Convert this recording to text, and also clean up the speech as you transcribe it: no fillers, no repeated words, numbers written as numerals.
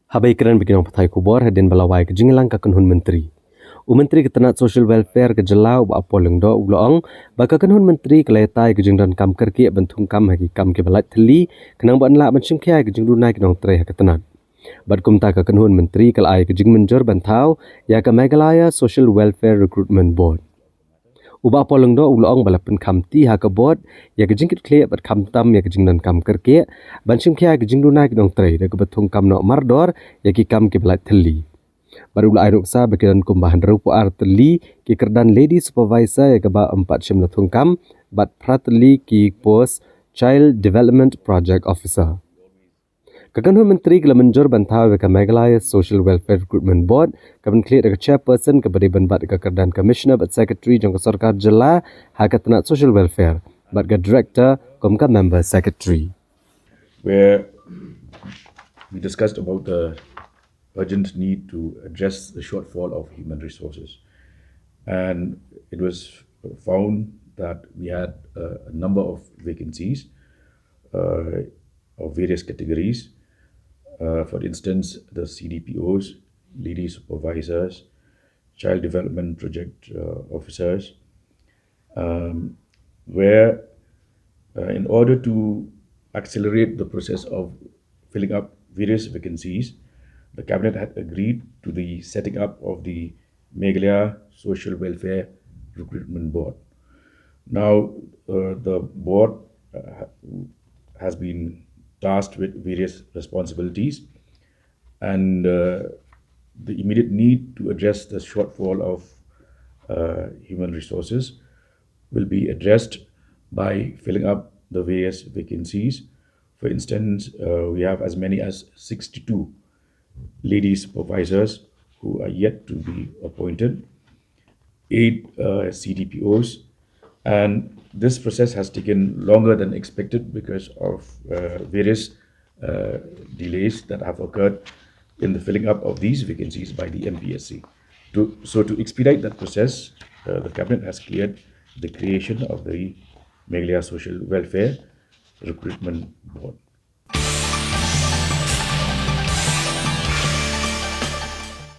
Habaikiran bikin orang pathai kubor hadin balawai ke Jingthung ka Kynhun Myntri. Mentri ke Tenat Social Welfare ke Jelau ba apoleng do uloong ba ka Kynhun Myntri ke letai ke Jingdan kam kerki bentung kam hagi kam ke balat theli kenang ba nla benchim khia ke Jingdu nai ke nong tre ke Tenat. Bad kumta ka Kynhun Myntri ke lai ke Jing Mynjur ban thaw ya ke Meghalaya Social Welfare Recruitment Board. Uba poleng do uloong balapen kam ti ha ke board ya ke jingkit kle bat kam tam ya ke Jingdan kam kerki benchim khia ke Jingdu nai ke nong tre de ke betung kam no mardor ya ki kam ke balat theli. Baru ulai ruksa bagian kumbahan rupu arteli ki kerdan lady supervisor ya keba 4 shim lathungkam bat prateli ki post child development project officer. Kynhun Myntri ke Mynjur bantau ke Meghalaya Social Welfare Recruitment Board kaban clear ke chairperson ke bari banbat ke kerdan commissioner bat secretary jong ke sarkar jela ha ke Tenat social welfare bat ke director kom ke member secretary. Where we discussed about the urgent need to address the shortfall of human resources. And it was found that we had a number of vacancies of various categories. For instance, the CDPOs, lady supervisors, child development project officers, where in order to accelerate the process of filling up various vacancies, the cabinet had agreed to the setting up of the Meghalaya Social Welfare Recruitment Board. Now, the board has been tasked with various responsibilities, and the immediate need to address the shortfall of human resources will be addressed by filling up the various vacancies. For instance, we have as many as 62 lady supervisors who are yet to be appointed, 8 CDPOs, and this process has taken longer than expected because of various delays that have occurred in the filling up of these vacancies by the MPSC. So to expedite that process, the cabinet has cleared the creation of the Meghalaya Social Welfare Recruitment Board.